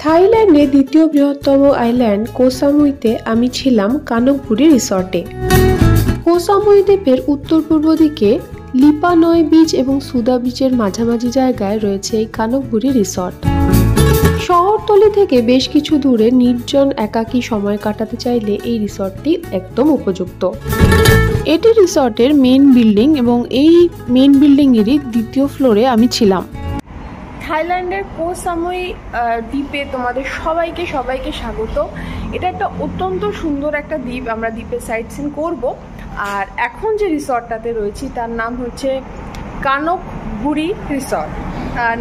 থাইল্যান্ডে দ্বিতীয় বৃহত্তম আইল্যান্ড কোহ সামুইতে আমি ছিলাম কানকবুরি রিসর্টে। কোহ সামুই দ্বীপের উত্তর পূর্ব দিকে লিপা নয় বিচ এবং সুদা বিচের মাঝামাঝি জায়গায় রয়েছে এই কানকবুরি রিসর্ট। শহরতলি থেকে বেশ কিছু দূরে নির্জন একাকী সময় কাটাতে চাইলে এই রিসর্টটি একদম উপযুক্ত। এটি রিসর্টের মেইন বিল্ডিং এবং এই মেইন বিল্ডিংয়েরই দ্বিতীয় ফ্লোরে আমি ছিলাম। থাইল্যান্ডের কোহ সামুই দ্বীপে তোমাদের সবাইকে স্বাগত। এটা একটা অত্যন্ত সুন্দর একটা দ্বীপ। আমরা দ্বীপের সাইট সিন করবো। আর এখন যে রিসর্টটাতে রয়েছি তার নাম হচ্ছে কানকবুরি রিসর্ট।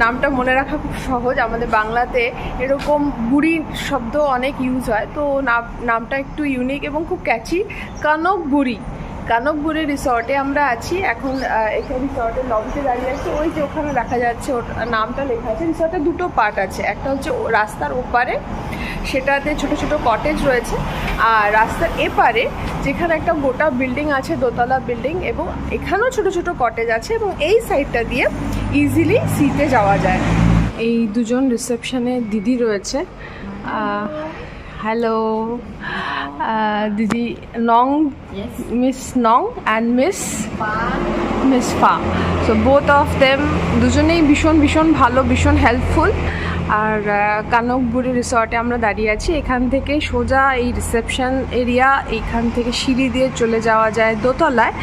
নামটা মনে রাখা খুব সহজ, আমাদের বাংলাতে এরকম বুড়ি শব্দ অনেক ইউজ হয়, তো নামটা একটু ইউনিক এবং খুব ক্যাচি। কানকবুরি রিসর্টে আমরা আছি এখন। এখানে রিসর্টের লবিতে দাঁড়িয়ে আছে, ওই যে ওখানে দেখা যাচ্ছে নামটা লেখা আছে। রিসর্টের দুটো পার্ট আছে, একটা হচ্ছে রাস্তার ওপারে, সেটাতে ছোট ছোট কটেজ রয়েছে, আর রাস্তার এপারে যেখানে একটা গোটা বিল্ডিং আছে, দোতলা বিল্ডিং, এবং এখানেও ছোট ছোট কটেজ আছে, এবং এই সাইডটা দিয়ে ইজিলি সিতে যাওয়া যায়। এই দুজন রিসেপশনে দিদি রয়েছে। হ্যালো দিদি, নং, মিস নং অ্যান্ড মিস ফা। সো বোথ অফ দেম, দুজনেই ভীষণ ভালো, ভীষণ হেল্পফুল। আর কানকবুরি রিসর্টে আমরা দাঁড়িয়ে আছি। এখান থেকে সোজা এই রিসেপশন এরিয়া, এইখান থেকে সিঁড়ি দিয়ে চলে যাওয়া যায় দোতলায়।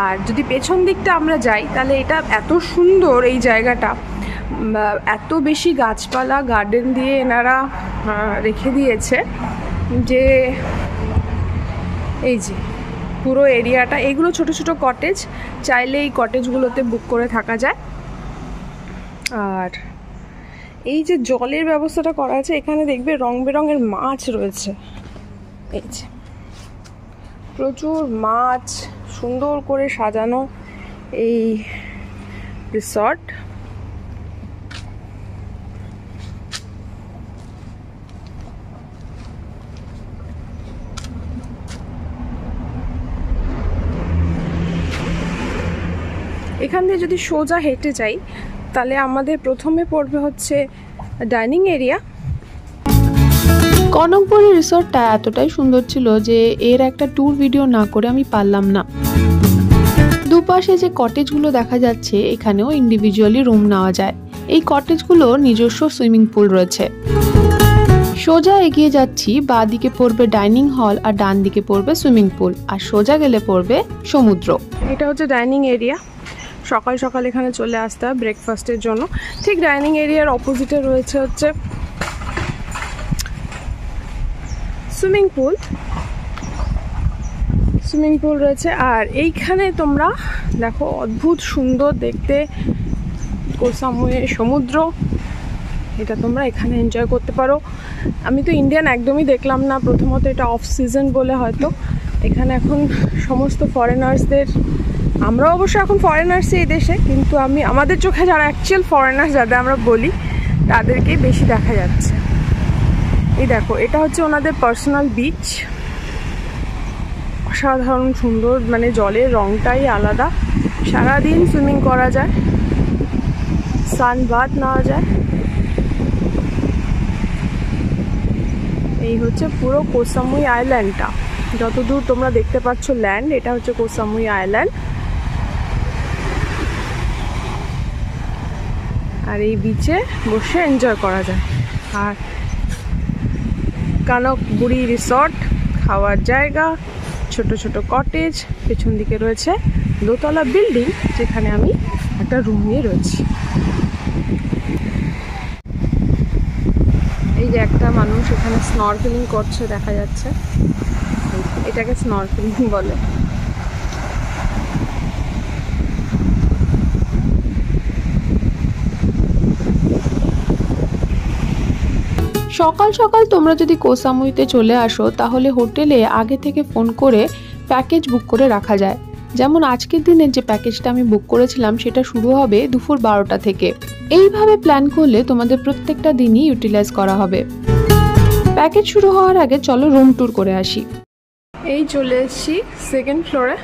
আর যদি পেছন দিকটা আমরা যাই তাহলে এটা এত সুন্দর, এই জায়গাটা এত বেশি গাছপালা গার্ডেন দিয়ে এনারা রেখে দিয়েছে যে এই যে পুরো এরিয়াটা, এগুলো ছোট ছোট কটেজ, চাইলে এই কটেজগুলোতে বুক করে থাকা যায়। আর এই যে জলের ব্যবস্থাটা করা আছে, এখানে দেখবে রং বেরঙের মাছ রয়েছে। এই যে প্রচুর মাছ, সুন্দর করে সাজানো এই রিসর্ট। এখান দিয়ে যদি সোজা হেঁটে যাই তাহলে আমাদের প্রথমে পড়বে হচ্ছে ডাইনিং এরিয়া। কনকবুরি রিসর্টটা এতটাই সুন্দর ছিল যে এর একটা ট্যুর ভিডিও না করে আমি পারলাম না। দুপাশে যে কটেজগুলো দেখা যাচ্ছে, এখানেও ইন্ডিভিজুয়ালি রুম নেওয়া যায়। এই কটেজগুলো নিজস্ব সুইমিং পুল রয়েছে। সোজা এগিয়ে যাচ্ছি, বাঁ দিকে পড়বে ডাইনিং হল আর ডান দিকে পড়বে সুইমিং পুল, আর সোজা গেলে পড়বে সমুদ্র। এটা হচ্ছে ডাইনিং এরিয়া। সকাল সকাল এখানে চলে আসতে হয় ব্রেকফাস্টের জন্য। ঠিক ডাইনিং এরিয়ার অপোজিটে রয়েছে হচ্ছে সুইমিং পুল রয়েছে। আর এইখানে তোমরা দেখো, অদ্ভুত সুন্দর দেখতে কোহ সামুইয়ের সমুদ্র, এটা তোমরা এখানে এনজয় করতে পারো। আমি তো ইন্ডিয়ান একদমই দেখলাম না। প্রথমত এটা অফ সিজন বলে হয়তো এখানে এখন সমস্ত ফরেনার্সদের, আমরা অবশ্য এখন ফরেনার্সই এই দেশে, কিন্তু আমাদের চোখে যারা অ্যাকচুয়াল ফরেনার্স যাদের আমরা বলি, তাদেরকেই বেশি দেখা যাচ্ছে। এই দেখো, এটা হচ্ছে ওনাদের পার্সোনাল বিচ। অসাধারণ সুন্দর, মানে জলের রংটাই আলাদা। সারাদিন সুইমিং করা যায়, সানবাথ নেওয়া যায়। এই হচ্ছে পুরো কোহ সামুই আইল্যান্ডটা। যতদূর তোমরা দেখতে পাচ্ছ ল্যান্ড, এটা হচ্ছে কোহ সামুই আইল্যান্ড। আর এই বিচে বসে এনজয় করা যায়। আর কানকবুরি রিসর্ট, খাওয়ার জায়গা, ছোট ছোট কটেজ, পেছন দিকে রয়েছে দোতলা বিল্ডিং, যেখানে আমি একটা রুম নিয়ে রয়েছি। এই যে একটা মানুষ এখানে স্নরকেলিং করছে দেখা যাচ্ছে, এটাকে স্নরকেলিং বলে। সকাল সকাল তোমরা যদি কোহ সামুইতে চলে আসো তাহলে হোটেলে আগে থেকে ফোন করে প্যাকেজ বুক করে রাখা যায়। যেমন আজকের দিনের যে প্যাকেজটা আমি বুক করেছিলাম সেটা শুরু হবে দুপুর 12টা থেকে। এইভাবে প্ল্যান করলে তোমাদের প্রত্যেকটা দিনই ইউটিলাইজ করা হবে। প্যাকেজ শুরু হওয়ার আগে চলো রুম ট্যুর করে আসি। এই চলে এসেছি সেকেন্ড ফ্লোরে,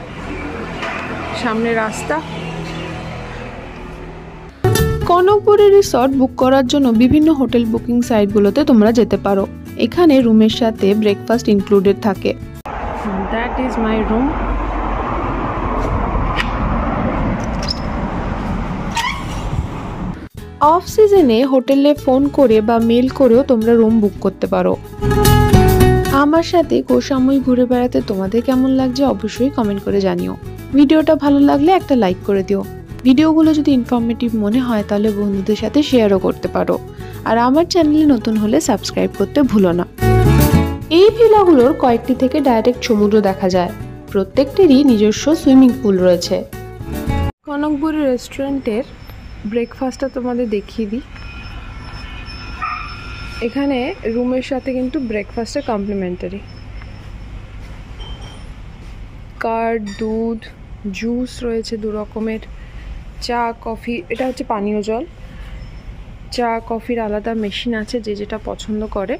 সামনে রাস্তা। কনকপুরী রিসর্ট বুক করার জন্য বিভিন্ন হোটেল বুকিং সাইটগুলোতে তোমরা যেতে পারো। এখানে রুমের সাথে ব্রেকফাস্ট ইনক্লুডেড থাকে। That is my room. Of সিজনে হোটেলে ফোন করে বা মেল করেও তোমরা রুম বুক করতে পারো। আমার সাথে কোসামুই ঘুরে বেড়াতে তোমাদের কেমন লাগছে অবশ্যই কমেন্ট করে জানিও। ভিডিওটা ভালো লাগলে একটা লাইক করে দিও। ভিডিওগুলো যদি ইনফরমেটিভ মনে হয় তাহলে বন্ধুদের সাথে শেয়ারও করতে পারো। আর আমার চ্যানেলে নতুন হলে সাবস্ক্রাইব করতে ভুলো না। এই ভিলাগুলোর কয়েকটি থেকে ডাইরেক্ট সমুদ্র দেখা যায়। প্রত্যেকটিরই নিজস্ব সুইমিং পুল রয়েছে। কনকপুরী রেস্টুরেন্টের ব্রেকফাস্টটা তোমাদের দেখিয়ে দিই। এখানে রুমের সাথে কিন্তু ব্রেকফাস্টটা কমপ্লিমেন্টারি। কার্ড, দুধ, জুস রয়েছে 2 রকমের, চা, কফি, এটা হচ্ছে পানীয় জল, চা কফির আলাদা মেশিন আছে যে যেটা পছন্দ করে।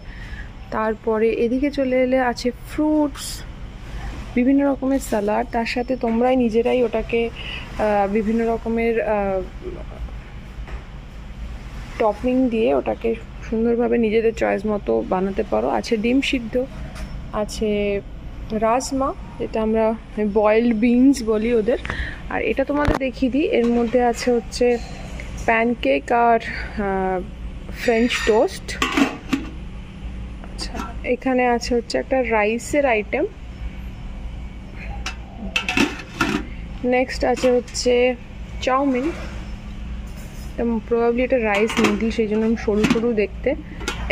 তারপরে এদিকে চলে এলে আছে ফ্রুটস, বিভিন্ন রকমের স্যালাড, তার সাথে তোমরাই নিজেরাই ওটাকে বিভিন্ন রকমের টপিং দিয়ে ওটাকে সুন্দরভাবে নিজেদের চয়েস মতো বানাতে পারো। আছে ডিম সিদ্ধ, আছে রাজমা, যেটা আমরা বয়েলড বিনস বলি ওদের। আর এটা তোমাদের দেখিয়ে দিই, এর মধ্যে আছে হচ্ছে প্যানকেক আর ফ্রেঞ্চ টোস্ট। আচ্ছা, এখানে আছে হচ্ছে একটা রাইসের আইটেম। নেক্সট আছে হচ্ছে চাউমিন, প্রবাবলি এটা রাইস নুডল, সেই জন্য আমি সরু সরু দেখতে।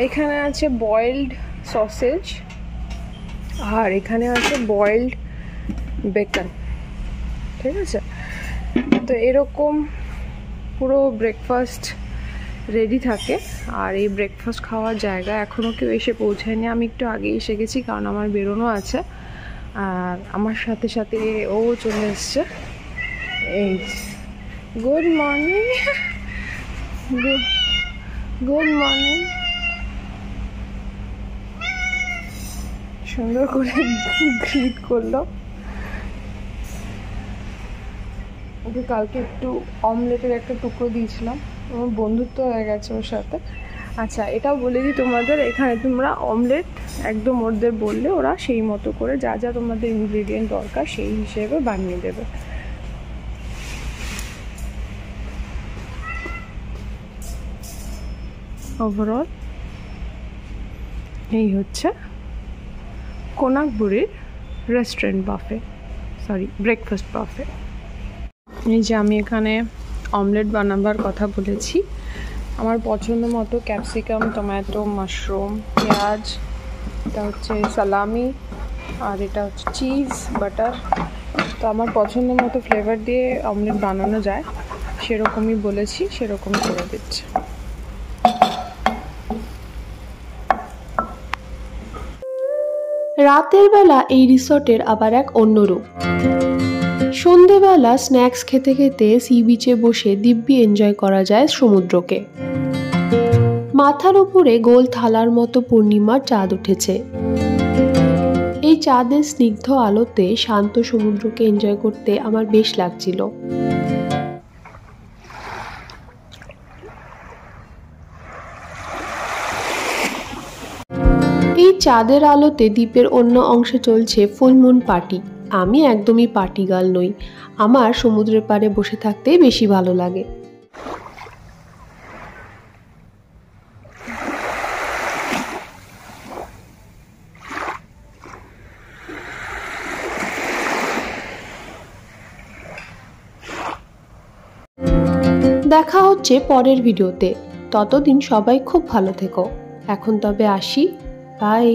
এখানে আছে বয়েলড সসেজ, আর এখানে আছে বয়েলড বেকন। ঠিক আছে, তো এরকম পুরো ব্রেকফাস্ট রেডি থাকে। আর এই ব্রেকফাস্ট খাওয়ার জায়গা এখনও কেউ এসে পৌঁছায়নি, আমি একটু আগে এসে গেছি কারণ আমার বেরোনো আছে। আর আমার সাথে সাথে ও চলে এসছে। এই গুড মর্নিং, গুড মর্নিং। সুন্দর করে গ্রিট করলো। ওকে কালকে একটু অমলেটের একটা টুকরো দিয়েছিলাম, আমার বন্ধুত্ব হয়ে গেছে ওর সাথে। আচ্ছা, এটাও বলে দিই তোমাদের, এখানে তোমরা অমলেট একদম ওদের বললে ওরা সেই মতো করে যা যা তোমাদের ইনগ্রিডিয়েন্ট দরকার সেই হিসেবে বানিয়ে দেবে। ওভারঅল এই হচ্ছে কনকপুরীর রেস্টুরেন্ট বাফে, ব্রেকফাস্ট বাফে। এই যে আমি এখানে অমলেট বানাবার কথা বলেছি, আমার পছন্দ মতো ক্যাপসিকাম, টমেটো, মাশরুম, পেঁয়াজ, এটা হচ্ছে সালামি, আর এটা হচ্ছে চিজ, বাটার। তো আমার পছন্দ মতো ফ্লেভার দিয়ে অমলেট বানানো যায়, সেরকমই বলেছি, সেরকমই করে দিচ্ছে। রাতের বেলা এই রিসর্টের আবার এক অন্য রূপ। সন্ধেবেলা স্ন্যাক্স খেতে খেতে সি বিচে বসে দিব্যি এনজয় করা যায় সমুদ্রকে। মাথার উপরে গোল থালার মতো পূর্ণিমার চাঁদ উঠেছে। এই চাঁদের স্নিগ্ধ আলোতে শান্ত সমুদ্রকে এনজয় করতে আমার বেশ লাগছিল। এই চাঁদের আলোতে দ্বীপের অন্য অংশে চলছে ফুল মুন পার্টি। আমি একদমই পার্টি গার্ল নই, আমার সমুদ্রের পাড়ে বসে থাকতেই বেশি ভালো লাগে। দেখা হচ্ছে পরের ভিডিওতে, ততদিন সবাই খুব ভালো থেকো। এখন তবে আসি, বাই।